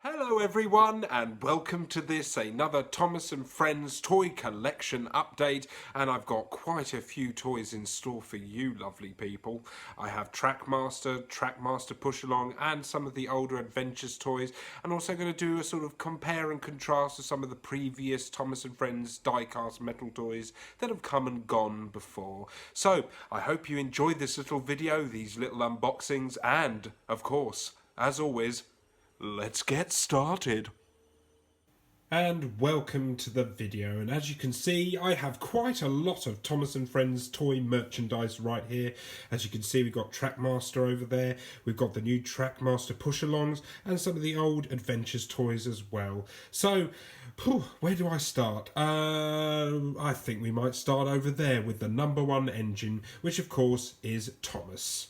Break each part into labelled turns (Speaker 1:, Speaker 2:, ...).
Speaker 1: Hello everyone and welcome to this another Thomas and Friends toy collection update, and I've got quite a few toys in store for you lovely people. I have TrackMaster Push Along and some of the older Adventures toys, and also going to do a sort of compare and contrast to some of the previous Thomas and Friends die-cast metal toys that have come and gone before. So I hope you enjoyed this little video, these little unboxings, and of course, as always, let's get started. And welcome to the video, and as you can see I have quite a lot of Thomas and Friends toy merchandise right here. As you can see, we've got TrackMaster over there, we've got the new TrackMaster push-alongs and some of the old Adventures toys as well. So where do I start? I think we might start over there with the number one engine, which of course is Thomas.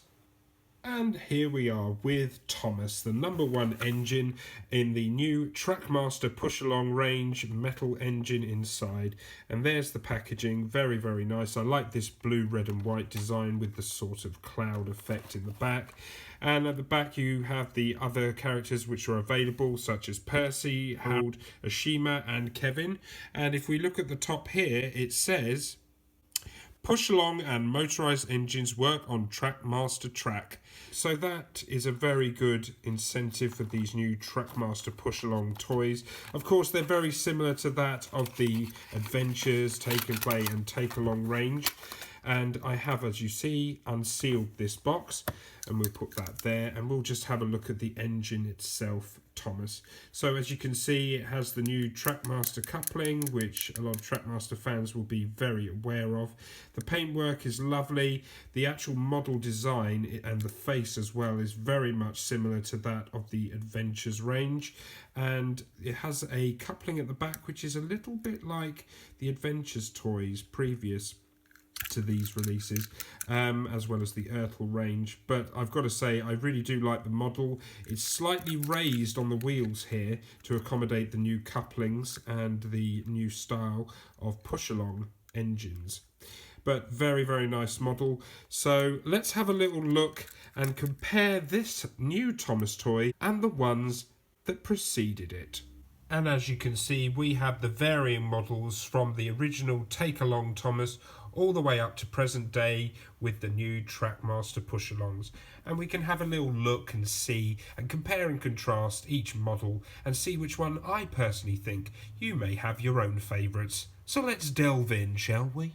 Speaker 1: And here we are with Thomas, the number one engine in the new TrackMaster push-along range, metal engine inside. And there's the packaging, very, very nice. I like this blue, red and white design with the sort of cloud effect in the back. And at the back you have the other characters which are available, such as Percy, Harold, Ashima and Kevin. And if we look at the top here, it says, push along and motorized engines work on TrackMaster track. So that is a very good incentive for these new TrackMaster push along toys. Of course, they're very similar to that of the Adventures, Take and Play and Take Along range. And I have, as you see, unsealed this box, and we'll put that there, and we'll just have a look at the engine itself, Thomas. So as you can see, it has the new TrackMaster coupling, which a lot of TrackMaster fans will be very aware of. The paintwork is lovely. The actual model design and the face as well is very much similar to that of the Adventures range. And it has a coupling at the back, which is a little bit like the Adventures toys previous to these releases, as well as the Ertl range. But I've got to say, I really do like the model. It's slightly raised on the wheels here to accommodate the new couplings and the new style of push-along engines. But very, very nice model. So let's have a little look and compare this new Thomas toy and the ones that preceded it. And as you can see, we have the varying models from the original Take Along Thomas all the way up to present day with the new TrackMaster push-alongs. And we can have a little look and see and compare and contrast each model and see which one I personally think. You may have your own favourites. So let's delve in, shall we?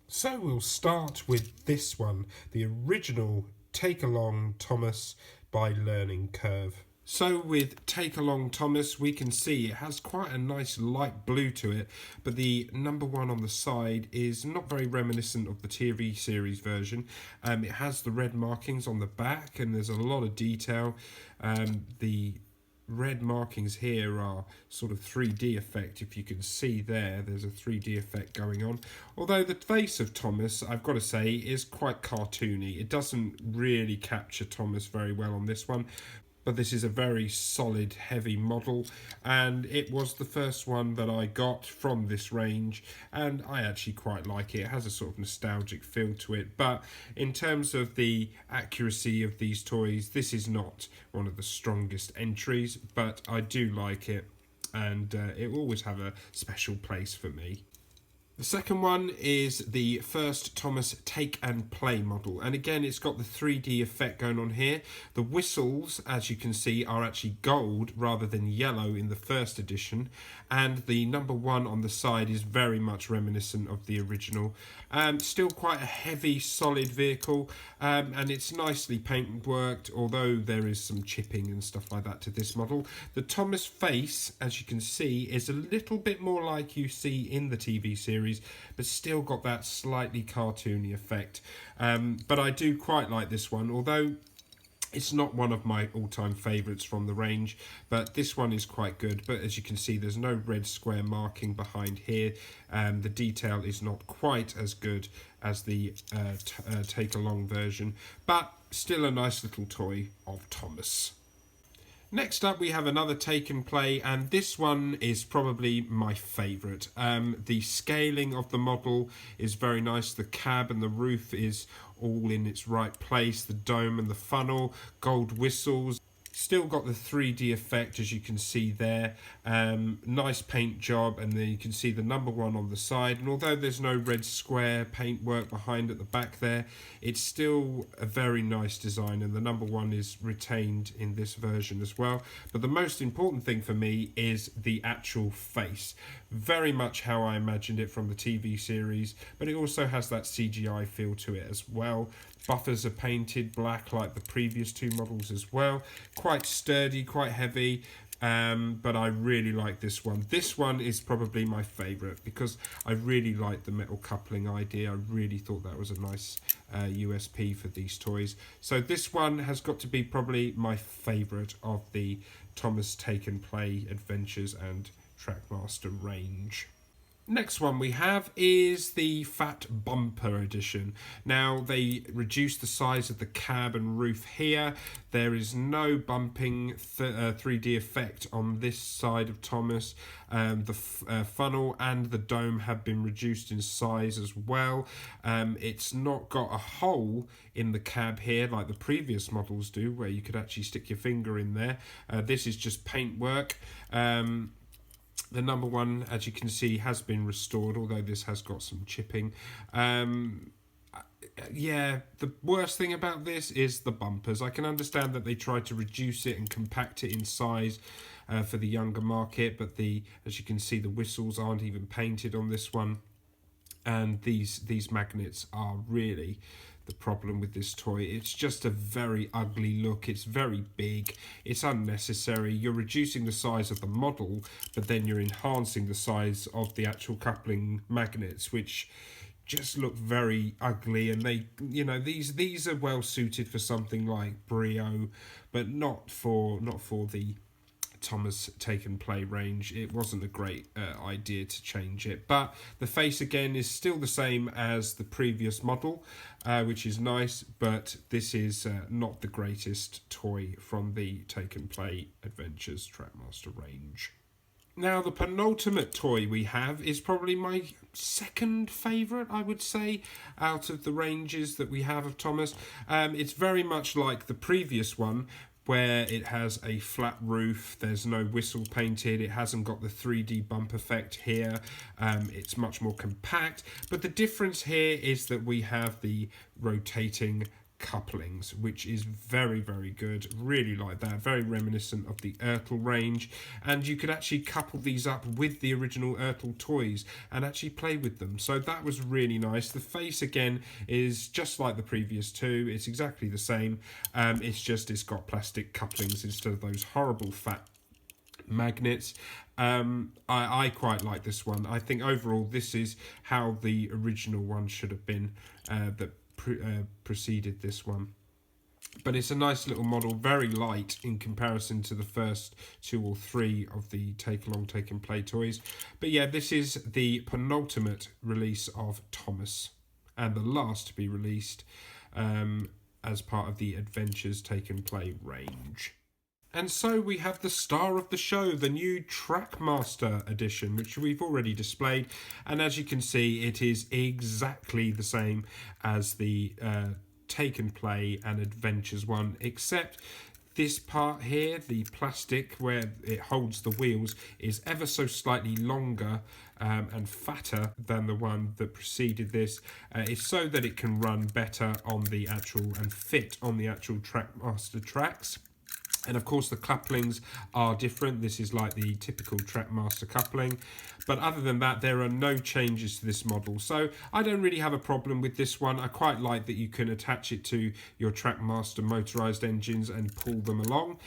Speaker 1: So we'll start with this one, the original Take Along Thomas by Learning Curve. So with Take Along Thomas, we can see it has quite a nice light blue to it, but the number one on the side is not very reminiscent of the TV series version. It has the red markings on the back, and there's a lot of detail. The red markings here are sort of 3D effect. If you can see there's a 3D effect going on. Although the face of Thomas, I've got to say, is quite cartoony. It doesn't really capture Thomas very well on this one. But this is a very solid, heavy model, and it was the first one that I got from this range, and I actually quite like it. It has a sort of nostalgic feel to it, but in terms of the accuracy of these toys, this is not one of the strongest entries, but I do like it, and it will always have a special place for me. The second one is the first Thomas Take and Play model, and again it's got the 3D effect going on here. The whistles, as you can see, are actually gold rather than yellow in the first edition, and the number one on the side is very much reminiscent of the original. Still quite a heavy, solid vehicle, and it's nicely paint worked, although there is some chipping and stuff like that to this model. The Thomas face, as you can see, is a little bit more like you see in the TV series, but still got that slightly cartoony effect. But I do quite like this one, although it's not one of my all-time favourites from the range, but this one is quite good. But as you can see, there's no red square marking behind here. The detail is not quite as good as the Take Along version, but still a nice little toy of Thomas. Next up we have another Take and Play, and this one is probably my favourite. The scaling of the model is very nice. The cab and the roof is all in its right place. The dome and the funnel, gold whistles. Still got the 3D effect, as you can see there. Nice paint job, and then you can see the number 1 on the side. And although there's no red square paintwork behind at the back there, it's still a very nice design, and the number 1 is retained in this version as well. But the most important thing for me is the actual face. Very much how I imagined it from the TV series, but it also has that CGI feel to it as well. Buffers are painted black like the previous 2 models as well. Quite sturdy, quite heavy, but I really like this one. This one is probably my favourite because I really like the metal coupling idea. I really thought that was a nice USP for these toys. So this one has got to be probably my favourite of the Thomas Take and Play Adventures and TrackMaster range. Next one we have is the Fat Bumper Edition. Now, they reduced the size of the cab and roof here. There is no bumping 3D effect on this side of Thomas. The funnel and the dome have been reduced in size as well. It's not got a hole in the cab here like the previous models do, where you could actually stick your finger in there. This is just paintwork. The number 1, as you can see, has been restored, although this has got some chipping. Yeah, the worst thing about this is the bumpers. I can understand that they tried to reduce it and compact it in size for the younger market, but as you can see, the whistles aren't even painted on this one. And these magnets are really the problem with this toy. It's just a very ugly look. It's very big. It's unnecessary. You're reducing the size of the model, but then you're enhancing the size of the actual coupling magnets, which just look very ugly. And they, you know, these are well suited for something like Brio, but not for the Thomas Take and Play range. It wasn't a great idea to change it, but the face again is still the same as the previous model, which is nice, but this is not the greatest toy from the Take and Play Adventures TrackMaster range. Now, the penultimate toy we have is probably my second favourite, I would say, out of the ranges that we have of Thomas. It's very much like the previous one, where it has a flat roof, there's no whistle painted, it hasn't got the 3D bump effect here, it's much more compact, but the difference here is that we have the rotating couplings, which is very, very good. Really like that. Very reminiscent of the Ertl range, and you could actually couple these up with the original Ertl toys and actually play with them, so that was really nice. The face again is just like the previous 2. It's exactly the same. It's got plastic couplings instead of those horrible fat magnets. I quite like this one. I think overall this is how the original one should have been, that preceded this one. But it's a nice little model, very light in comparison to the first 2 or 3 of the Take Along, Take and Play toys. But yeah, this is the penultimate release of Thomas, and the last to be released as part of the Adventures Take and Play range. And so we have the star of the show, the new TrackMaster edition, which we've already displayed. And as you can see, it is exactly the same as the Take and Play and Adventures one, except this part here, the plastic where it holds the wheels, is ever so slightly longer and fatter than the one that preceded this. It's so that it can run better on the actual and fit on the actual TrackMaster tracks. And of course the couplings are different. This is like the typical TrackMaster coupling. But other than that, there are no changes to this model. So I don't really have a problem with this one. I quite like that you can attach it to your TrackMaster motorized engines and pull them along.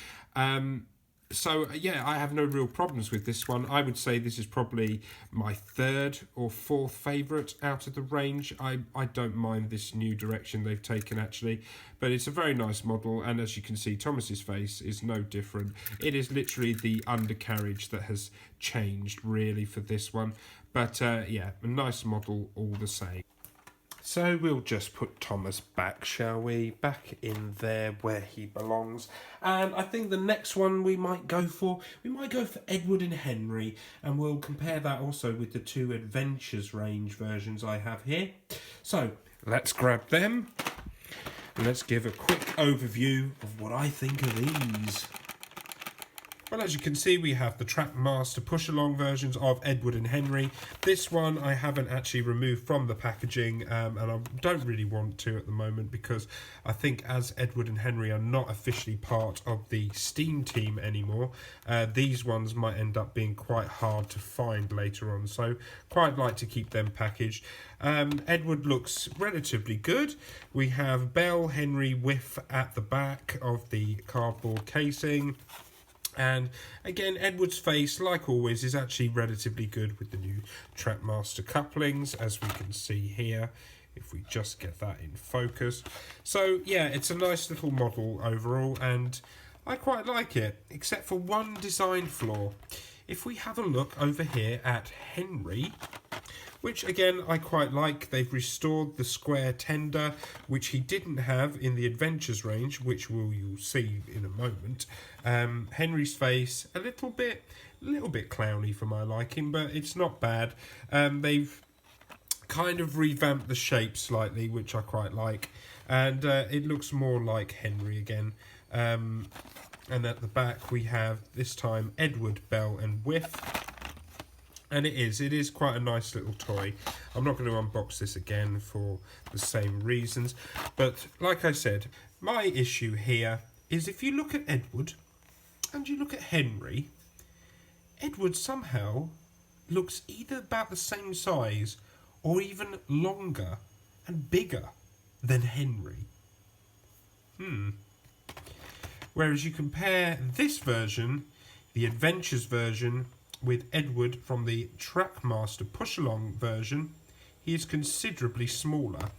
Speaker 1: So yeah, I have no real problems with this one. I would say this is probably my 3rd or 4th favourite out of the range. I don't mind this new direction they've taken actually, but it's a very nice model, and as you can see, Thomas's face is no different. It is literally the undercarriage that has changed really for this one, but yeah, a nice model all the same. So we'll just put Thomas back, shall we? Back in there where he belongs. And I think the next one we might go for Edward and Henry. And we'll compare that also with the 2 Adventures range versions I have here. So let's grab them. And let's give a quick overview of what I think of these. Well, as you can see, we have the TrackMaster push-along versions of Edward and Henry. This one I haven't actually removed from the packaging, and I don't really want to at the moment because I think as Edward and Henry are not officially part of the Steam team anymore, these ones might end up being quite hard to find later on, so quite like to keep them packaged. Edward looks relatively good. We have Bell, Henry, Whiff at the back of the cardboard casing. And again, Edward's face, like always, is actually relatively good with the new TrackMaster couplings, as we can see here, if we just get that in focus. So yeah, it's a nice little model overall, and I quite like it, except for one design flaw. If we have a look over here at Henry, which again I quite like, they've restored the square tender, which he didn't have in the Adventures range, which you'll see in a moment. Henry's face, a little bit clowny for my liking, but it's not bad. They've kind of revamped the shape slightly, which I quite like, and it looks more like Henry again. And at the back we have, this time, Edward, Bell and Whiff. And it is quite a nice little toy. I'm not going to unbox this again for the same reasons. But like I said, my issue here is if you look at Edward and you look at Henry, Edward somehow looks either about the same size or even longer and bigger than Henry. Whereas you compare this version, the Adventures version, with Edward from the TrackMaster push-along version, he is considerably smaller.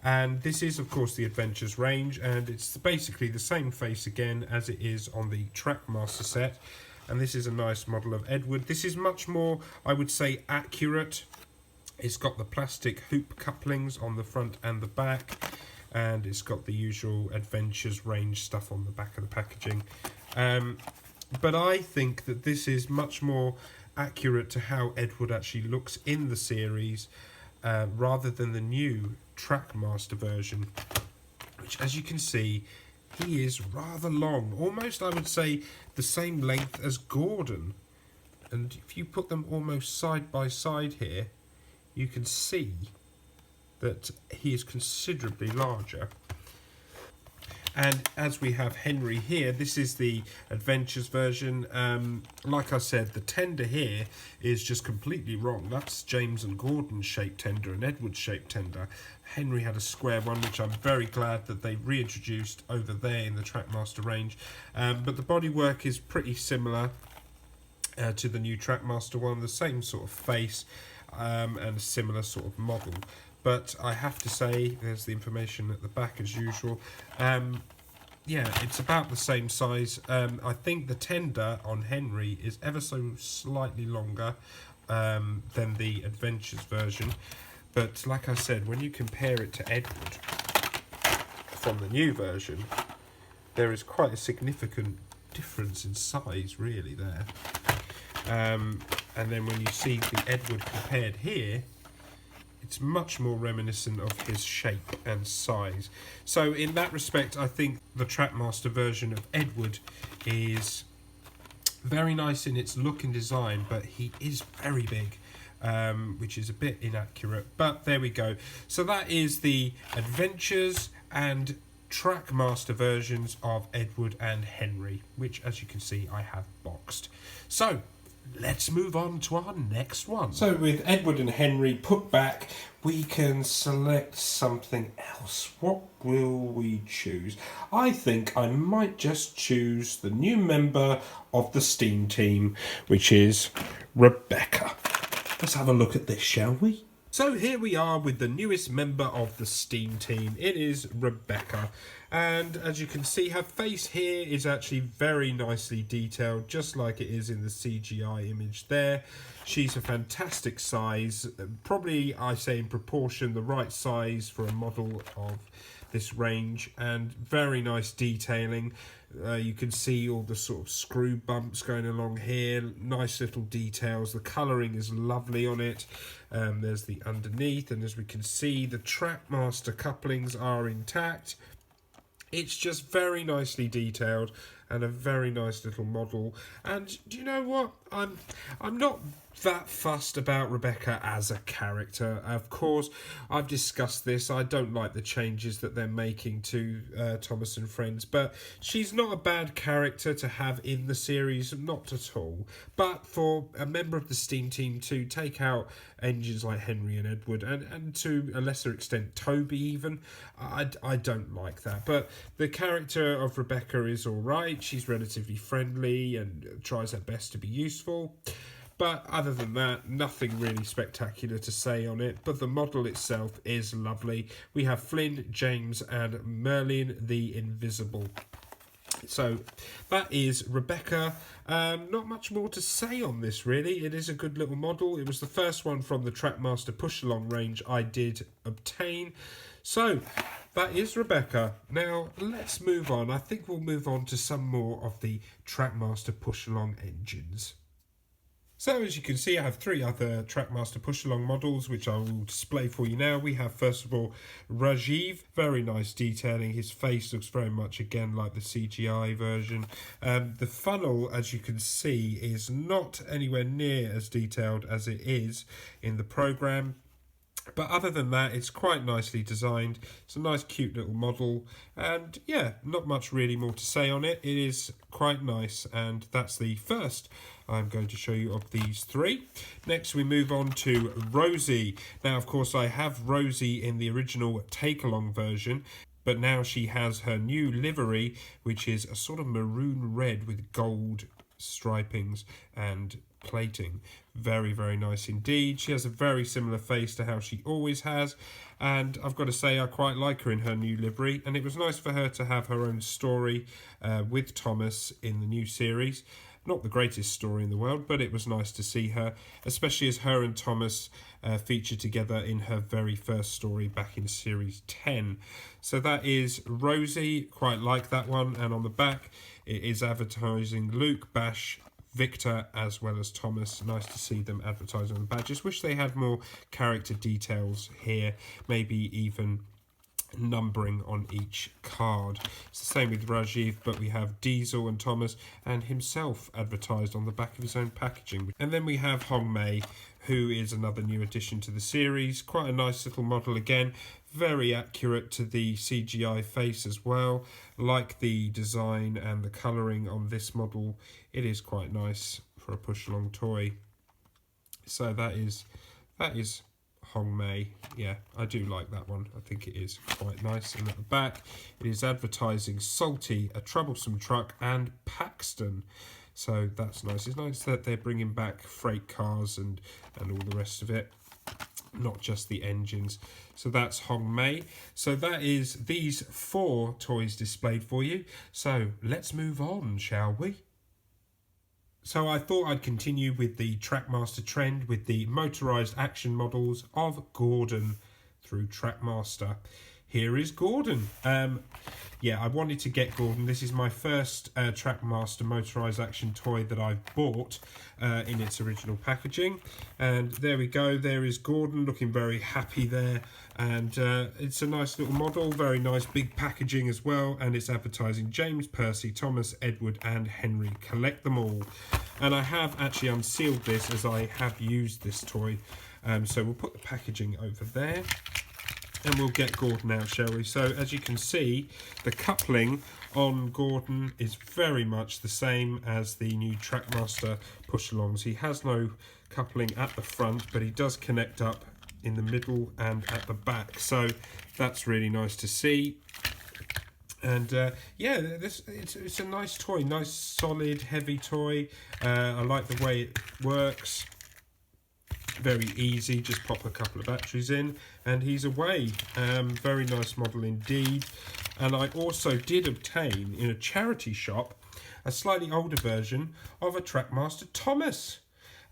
Speaker 1: And this is, of course, the Adventures range, and it's basically the same face again as it is on the TrackMaster set. And this is a nice model of Edward. This is much more, I would say, accurate. It's got the plastic hoop couplings on the front and the back, and it's got the usual Adventures range stuff on the back of the packaging. But I think that this is much more accurate to how Edward actually looks in the series, rather than the new TrackMaster version, which, as you can see, he is rather long, almost I would say the same length as Gordon. And if you put them almost side by side here, you can see that he is considerably larger. And as we have Henry here, this is the Adventures version. Like I said, the tender here is just completely wrong. That's James and Gordon's shaped tender and Edward's shaped tender. Henry had a square one, which I'm very glad that they reintroduced over there in the TrackMaster range. But the bodywork is pretty similar to the new TrackMaster one, the same sort of face and a similar sort of model. But I have to say, there's the information at the back as usual. Yeah, it's about the same size. I think the tender on Henry is ever so slightly longer than the Adventures version. But like I said, when you compare it to Edward from the new version, there is quite a significant difference in size, really, there. And then when you see the Edward compared here, it's much more reminiscent of his shape and size. So in that respect, I think the TrackMaster version of Edward is very nice in its look and design, but he is very big, which is a bit inaccurate. But there we go. So that is the Adventures and TrackMaster versions of Edward and Henry, which, as you can see, I have boxed. So let's move on to our next one. So with Edward and Henry put back, we can select something else. What will we choose? I think I might just choose the new member of the Steam team, which is Rebecca. Let's have a look at this, shall we? So here we are with the newest member of the Steam team. It is Rebecca. And as you can see, her face here is actually very nicely detailed, just like it is in the CGI image there. She's a fantastic size, probably, I say, in proportion, the right size for a model of this range, and very nice detailing. You can see all the sort of screw bumps going along here, nice little details. The colouring is lovely on it. There's the underneath, and as we can see, the TrackMaster couplings are intact. It's just very nicely detailed. and a very nice little model. And do you know what? I'm not that fussed about Rebecca as a character. Of course, I've discussed this. I don't like the changes that they're making to Thomas and Friends, but she's not a bad character to have in the series, not at all. But for a member of the Steam team to take out engines like Henry and Edward, and to a lesser extent Toby even, I don't like that. But the character of Rebecca is alright. She's relatively friendly and tries her best to be useful. But other than that, nothing really spectacular to say on it. But the model itself is lovely. We have Flynn, James and Merlin the Invisible. So that is Rebecca. Not much more to say on this really. It is a good little model. It was the first one from the TrackMaster push-along range I did obtain. So that is Rebecca. Now let's move on. I think we'll move on to some more of the TrackMaster push-along engines. So as you can see, I have 3 other TrackMaster push-along models, which I will display for you now. We have, first of all, Rajiv. Very nice detailing. His face looks very much, again, like the CGI version. The funnel, as you can see, is not anywhere near as detailed as it is in the program. But other than that, it's quite nicely designed. It's a nice, cute little model. And yeah, not much really more to say on it. It is quite nice. And that's the first I'm going to show you of these 3. Next, we move on to Rosie. Now, of course, I have Rosie in the original take-along version. But now she has her new livery, which is a sort of maroon red with gold stripings and plating. Very, very nice indeed. She has a very similar face to how she always has, and I've got to say I quite like her in her new livery, and it was nice for her to have her own story with Thomas in the new series. Not the greatest story in the world, but it was nice to see her, especially as her and Thomas featured together in her very first story back in series 10. So that is Rosie. Quite like that one. And on the back it is advertising Luke, Bash, Victor as well as Thomas. Nice to see them advertising on the badge. Just wish they had more character details here, maybe even numbering on each card. It's the same with Rajiv, but we have Diesel and Thomas and himself advertised on the back of his own packaging. And then we have Hong Mei, who is another new addition to the series. Quite a nice little model again, very accurate to the CGI face as well. Like the design and the colouring on this model, it is quite nice for a push-along toy. So that is Hong Mei. Yeah, I do like that one. I think it is quite nice. And at the back, it is advertising Salty, A Troublesome Truck, and Paxton. So that's nice. It's nice that they're bringing back freight cars and all the rest of it, not just the engines. So that's Hong Mei. So that is these 4 toys displayed for you. So let's move on, shall we? So I thought I'd continue with the TrackMaster trend with the motorised action models of Gordon through TrackMaster. Here is Gordon. Yeah, I wanted to get Gordon. This is my first TrackMaster motorised action toy that I've bought in its original packaging. And there we go. There is Gordon looking very happy there. And it's a nice little model, very nice big packaging as well. And it's advertising James, Percy, Thomas, Edward and Henry. Collect them all. And I have actually unsealed this as I have used this toy. So we'll put the packaging over there. And we'll get Gordon out, shall we? So as you can see, the coupling on Gordon is very much the same as the new TrackMaster push-alongs. He has no coupling at the front, but he does connect up in the middle and at the back. So that's really nice to see. And yeah, it's a nice toy, nice solid heavy toy. I like the way it works. Very easy, just pop a couple of batteries in and he's away. Very nice model indeed. And I also did obtain in a charity shop a slightly older version of a TrackMaster Thomas.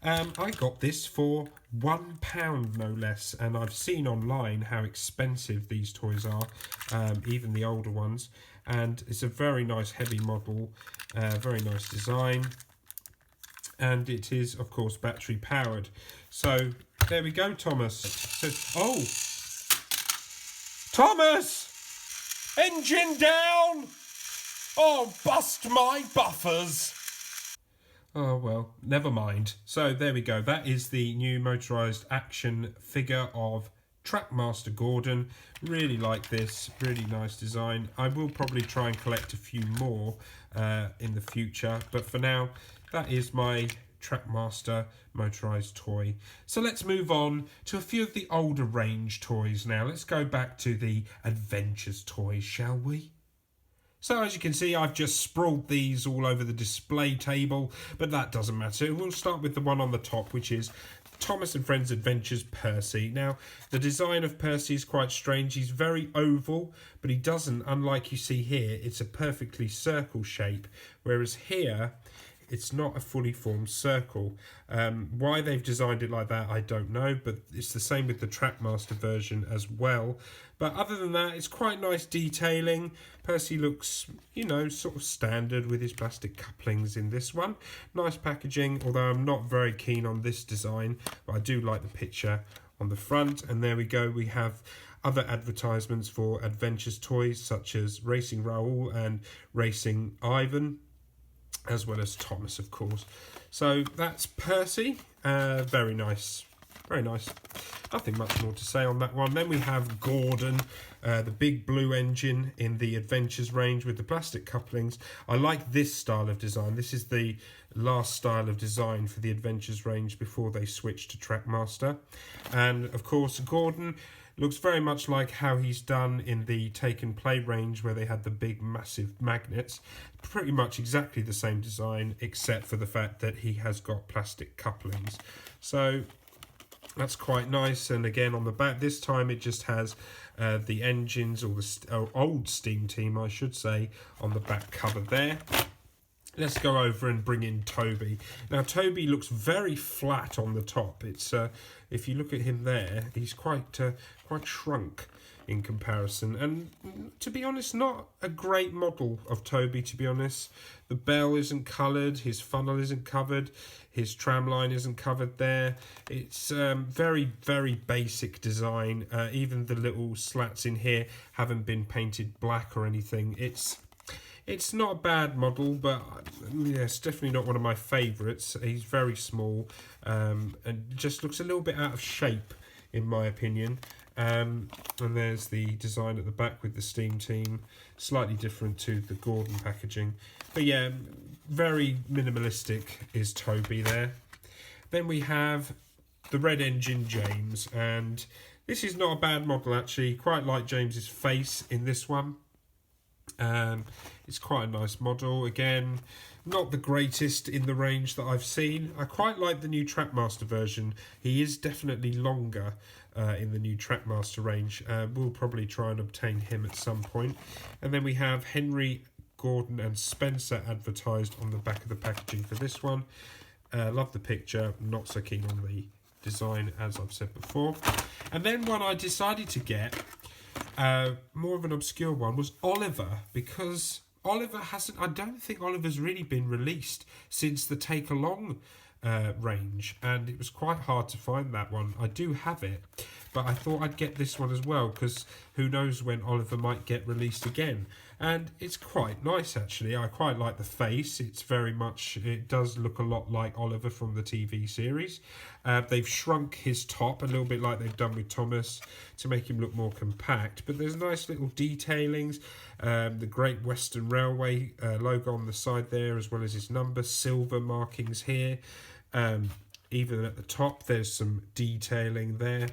Speaker 1: I got this for £1 no less, and I've seen online how expensive these toys are, even the older ones. And it's a very nice heavy model, very nice design. And it is, of course, battery powered. So there we go, Thomas. So, oh, Thomas, engine down. Oh, bust my buffers! Oh, well, never mind. So there we go. That is the new motorised action figure of TrackMaster Gordon. Really like this. Really nice design. I will probably try and collect a few more in the future. But for now, that is my TrackMaster motorised toy. So let's move on to a few of the older range toys now. Let's go back to the Adventures toys, shall we? So as you can see, I've just sprawled these all over the display table, but that doesn't matter. We'll start with the one on the top, which is Thomas and Friends Adventures Percy. Now, the design of Percy is quite strange. He's very oval, but he doesn't, unlike you see here, it's a perfectly circle shape, whereas here, it's not a fully formed circle. Why they've designed it like that, I don't know, but it's the same with the TrackMaster version as well. But other than that, it's quite nice detailing. Percy looks, you know, sort of standard with his plastic couplings in this one. Nice packaging, although I'm not very keen on this design, but I do like the picture on the front. And there we go, we have other advertisements for Adventures toys, such as Racing Raoul and Racing Ivan, as well as Thomas, of course. So that's Percy. Very nice. Very nice. Nothing much more to say on that one. Then we have Gordon, the big blue engine in the Adventures range with the plastic couplings. I like this style of design. This is the last style of design for the Adventures range before they switched to TrackMaster. And of course, Gordon looks very much like how he's done in the Take and Play range, where they had the big massive magnets. Pretty much exactly the same design, except for the fact that he has got plastic couplings. So that's quite nice. And again, on the back, this time it just has the engines, or the old Steam Team, I should say, on the back cover there. Let's go over and bring in Toby. Now, Toby looks very flat on the top. It's if you look at him there, he's quite shrunk in comparison. And to be honest, not a great model of Toby, to be honest. The bell isn't coloured, his funnel isn't covered, his tramline isn't covered there. It's very, very basic design. Even the little slats in here haven't been painted black or anything. It's not a bad model, but yeah, it's definitely not one of my favourites. He's very small and just looks a little bit out of shape, in my opinion. And there's the design at the back with the Steam Team, slightly different to the Gordon packaging. But yeah, very minimalistic is Toby there. Then we have the Red Engine James, and this is not a bad model actually. Quite like James's face in this one. It's quite a nice model. Again, not the greatest in the range that I've seen. I quite like the new TrackMaster version. He is definitely longer in the new TrackMaster range. We'll probably try and obtain him at some point. And then we have Henry, Gordon and Spencer advertised on the back of the packaging for this one. Love the picture, not so keen on the design, as I've said before. And then one I decided to get, more of an obscure one, was Oliver, because Oliver hasn't, I don't think Oliver's really been released since the Take Along range, and it was quite hard to find that one. I do have it, but I thought I'd get this one as well, because who knows when Oliver might get released again. And it's quite nice actually. I quite like the face. It's very much, it does look a lot like Oliver from the TV series. They've shrunk his top a little bit like they've done with Thomas to make him look more compact, but there's nice little detailings. The Great Western Railway logo on the side there, as well as his number, silver markings here. Even at the top there's some detailing there.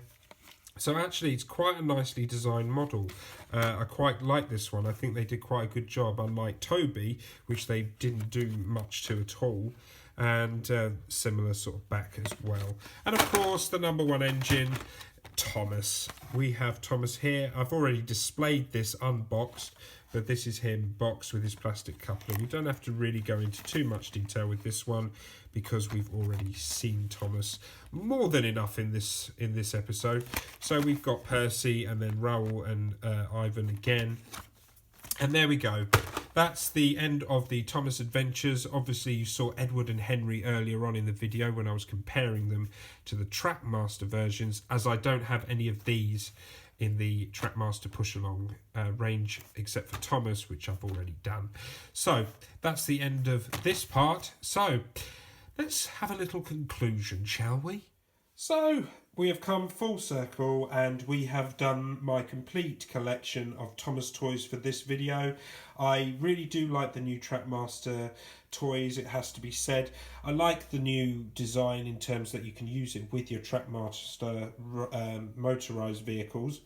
Speaker 1: So actually it's quite a nicely designed model. I quite like this one. I think they did quite a good job, unlike Toby, which they didn't do much to at all. And similar sort of back as well. And of course the number one engine, Thomas. We have Thomas here. I've already displayed this unboxed, but this is him boxed with his plastic coupling. We don't have to really go into too much detail with this one, because we've already seen Thomas more than enough in this episode. So we've got Percy and then Raoul and Ivan again. And there we go. That's the end of the Thomas Adventures. Obviously you saw Edward and Henry earlier on in the video when I was comparing them to the TrackMaster versions, as I don't have any of these in the TrackMaster push-along range, except for Thomas, which I've already done. So that's the end of this part. So let's have a little conclusion, shall we? So we have come full circle and we have done my complete collection of Thomas toys for this video. I really do like the new TrackMaster toys, it has to be said. I like the new design in terms that you can use it with your TrackMaster motorized vehicles.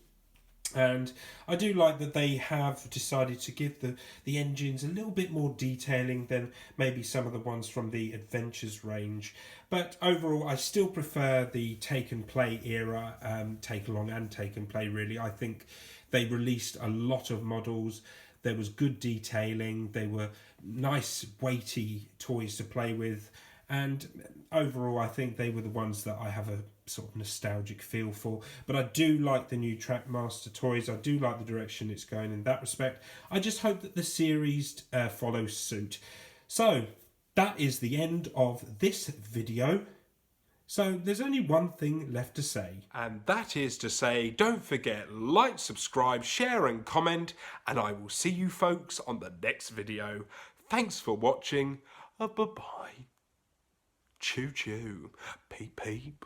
Speaker 1: And I do like that they have decided to give the engines a little bit more detailing than maybe some of the ones from the Adventures range. But overall, I still prefer the Take and Play era, Take Along and Take and Play really. I think they released a lot of models. There was good detailing. They were nice, weighty toys to play with. And overall, I think they were the ones that I have a sort of nostalgic feel for. But I do like the new TrackMaster toys. I do like the direction it's going in that respect. I just hope that the series follows suit. So that is the end of this video. So there's only one thing left to say. And that is to say, don't forget, like, subscribe, share and comment. And I will see you folks on the next video. Thanks for watching. Bye-bye. Choo choo. Peep peep.